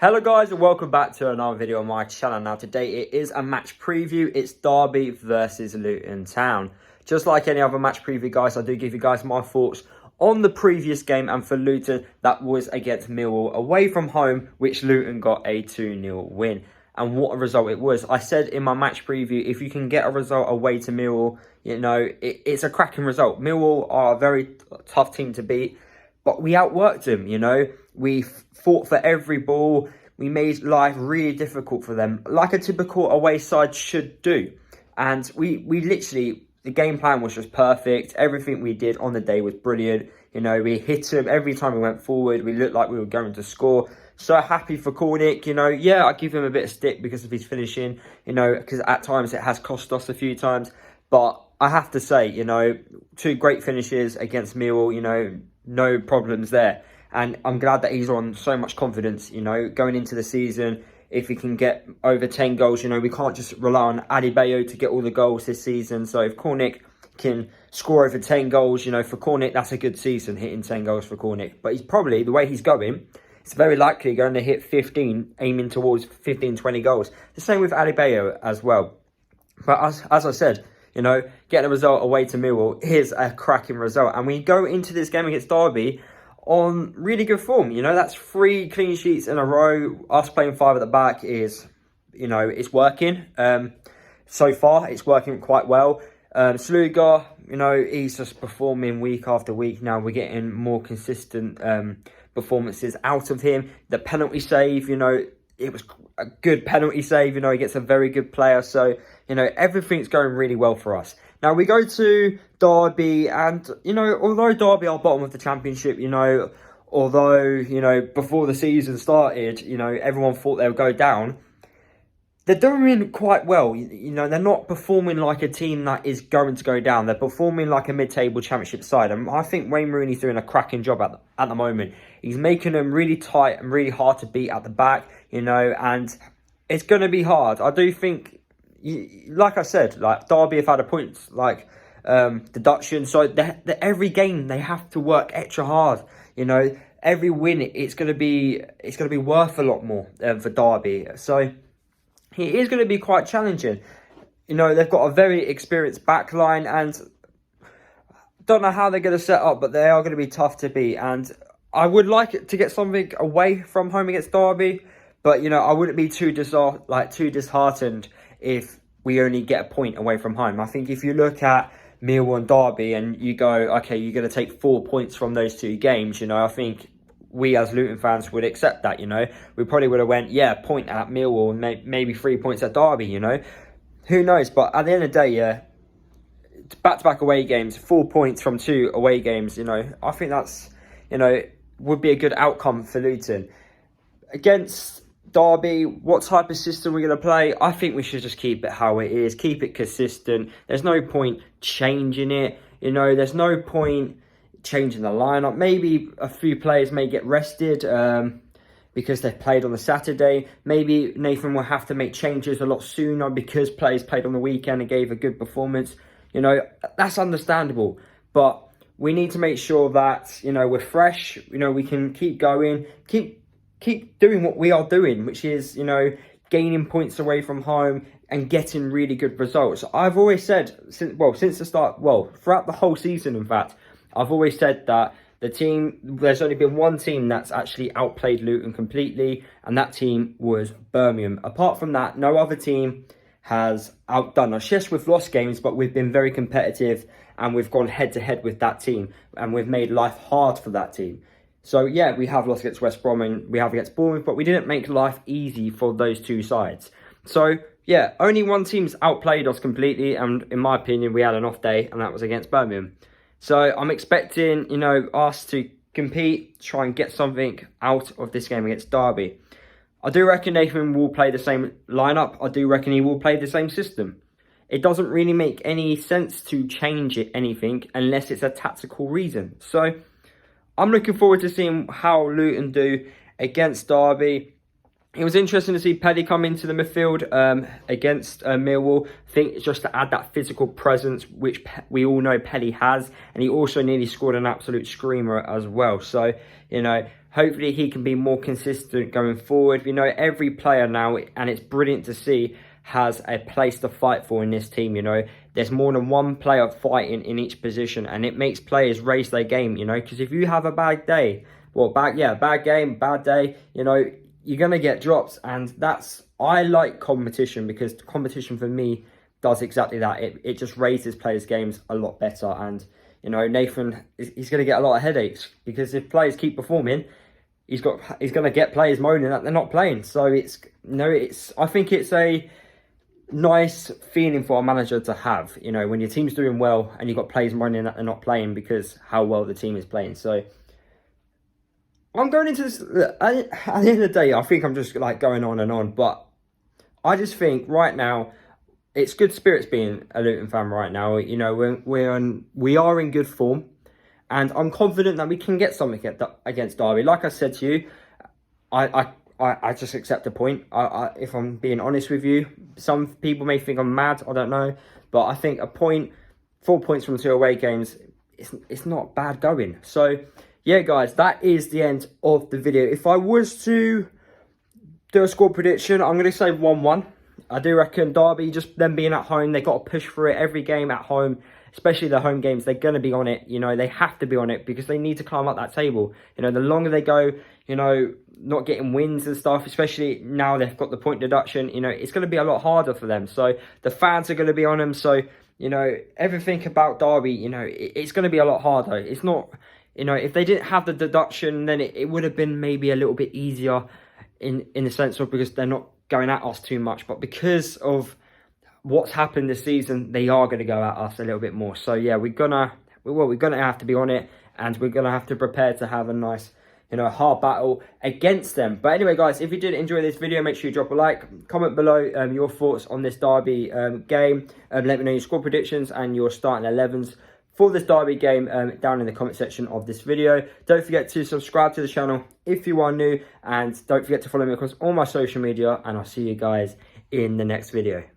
Hello guys and welcome back to another video on my channel. Now today it is a match preview. It's Derby versus Luton Town. Just like any other match preview guys, I do give you guys my thoughts on the previous game, and for Luton that was against Millwall away from home, which Luton got a 2-0 win. And what a result it was. I said in my match preview, if you can get a result away to Millwall, you know, it's a cracking result. Millwall are a very tough team to beat. But we outworked them, you know. We fought for every ball. We made life really difficult for them, like a typical away side should do. And we literally, the game plan was just perfect. Everything we did on the day was brilliant. You know, we hit them every time we went forward. We looked like we were going to score. So happy for Cornick, you know. Yeah, I give him a bit of stick because of his finishing, you know, because at times it has cost us a few times. But I have to say, you know, two great finishes against Millwall, you know, no problems there. And I'm glad that he's on so much confidence, you know, going into the season. If he can get over 10 goals, you know, we can't just rely on Adebayo to get all the goals this season. So if Cornick can score over 10 goals, you know, for Cornick, that's a good season, hitting 10 goals for Cornick. But he's probably, the way he's going, it's very likely going to hit 15, aiming towards 15, 20 goals. The same with Adebayo as well. But as I said, you know, getting a result away to Millwall is a cracking result. And we go into this game against Derby on really good form. You know, that's 3 clean sheets in a row. Us playing 5 at the back is, you know, it's working. So far, it's working quite well. Sluga, you know, he's just performing week after week now. We're getting more consistent performances out of him. The penalty save, you know, it was a good penalty save. You know, he gets a very good player. So, you know, everything's going really well for us. Now, we go to Derby and, you know, although Derby are bottom of the championship, you know, although, you know, before the season started, you know, everyone thought they would go down, they're doing quite well. You know, they're not performing like a team that is going to go down. They're performing like a mid-table championship side. And I think Wayne Rooney's doing a cracking job at the moment. He's making them really tight and really hard to beat at the back, you know, and it's going to be hard. I do think, like I said, like Derby have had a points like deduction, so every game they have to work extra hard. You know, every win it's going to be worth a lot more for Derby. So it is going to be quite challenging. You know, they've got a very experienced back line, and don't know how they're going to set up, but they are going to be tough to beat. And I would like to get something away from home against Derby, but you know, I wouldn't be too disheartened if we only get a point away from home. I think if you look at Millwall and Derby and you go, okay, you're going to take 4 points from those 2 games, you know, I think we as Luton fans would accept that, you know. We probably would have went, yeah, point at Millwall and maybe 3 points at Derby, you know. Who knows? But at the end of the day, yeah, back-to-back away games, 4 points from 2 away games, you know, I think that's, you know, would be a good outcome for Luton. Against Derby, what type of system we're going to play? I think we should just keep it how it is. Keep it consistent. There's no point changing it. You know, there's no point changing the lineup. Maybe a few players may get rested because they've played on the Saturday. Maybe Nathan will have to make changes a lot sooner because players played on the weekend and gave a good performance. You know, that's understandable. But we need to make sure that, you know, we're fresh. You know, we can keep going. Keep doing what we are doing, which is, you know, gaining points away from home and getting really good results. I've always said, since the start, throughout the whole season, in fact, I've always said that there's only been one team that's actually outplayed Luton completely, and that team was Birmingham. Apart from that, no other team has outdone us. Yes, we've lost games, but we've been very competitive and we've gone head-to-head with that team, and we've made life hard for that team. So, yeah, we have lost against West Brom and we have against Bournemouth, but we didn't make life easy for those 2 sides. So, yeah, only one team's outplayed us completely, and in my opinion, we had an off day, and that was against Birmingham. So, I'm expecting, you know, us to compete, try and get something out of this game against Derby. I do reckon Nathan will play the same lineup. I do reckon he will play the same system. It doesn't really make any sense to change anything unless it's a tactical reason. So, I'm looking forward to seeing how Luton do against Derby. It was interesting to see Pelly come into the midfield against Millwall. I think it's just to add that physical presence, which we all know Pelly has. And he also nearly scored an absolute screamer as well. So, you know, Hopefully he can be more consistent going forward. You know, every player now, and it's brilliant to see, has a place to fight for in this team. You know, there's more than one player fighting in each position, and it makes players raise their game, you know, because if you have a bad day, well, bad game, bad day, you know, you're going to get drops. And I like competition, because competition for me does exactly that. It just raises players' games a lot better. And, you know, Nathan, he's going to get a lot of headaches, because if players keep performing, he's going to get players moaning that they're not playing. So I think it's a nice feeling for a manager to have, you know, when your team's doing well and you've got players moaning that they're not playing because how well the team is playing. So I'm going into this, at the end of the day, I think I'm just like going on and on, but I just think right now it's good spirits being a Luton fan right now. You know, we are in good form, and I'm confident that we can get something against Derby. Like I said to you, I just accept a point. If I'm being honest with you, some people may think I'm mad. I don't know, but I think a point, 4 points from 2 away games, it's not bad going. So yeah, guys, that is the end of the video. If I was to do a score prediction, I'm going to say 1-1. I do reckon Derby, just them being at home, they got to push through it every game at home, especially the home games. They're going to be on it. You know, they have to be on it, because they need to climb up that table. You know, the longer they go, you know, not getting wins and stuff, especially now they've got the point deduction, you know, it's going to be a lot harder for them. So the fans are going to be on them. So, you know, everything about Derby, you know, it's going to be a lot harder. It's not, you know, if they didn't have the deduction, then it would have been maybe a little bit easier in the sense of, because they're not going at us too much. But because of what's happened this season, they are going to go at us a little bit more. So yeah, we're gonna have to be on it, and we're gonna have to prepare to have a nice, you know, hard battle against them. But anyway, guys, if you did enjoy this video, make sure you drop a like, comment below your thoughts on this Derby game. Let me know your score predictions and your starting 11s for this Derby game down in the comment section of this video. Don't forget to subscribe to the channel if you are new, and don't forget to follow me across all my social media, and I'll see you guys in the next video.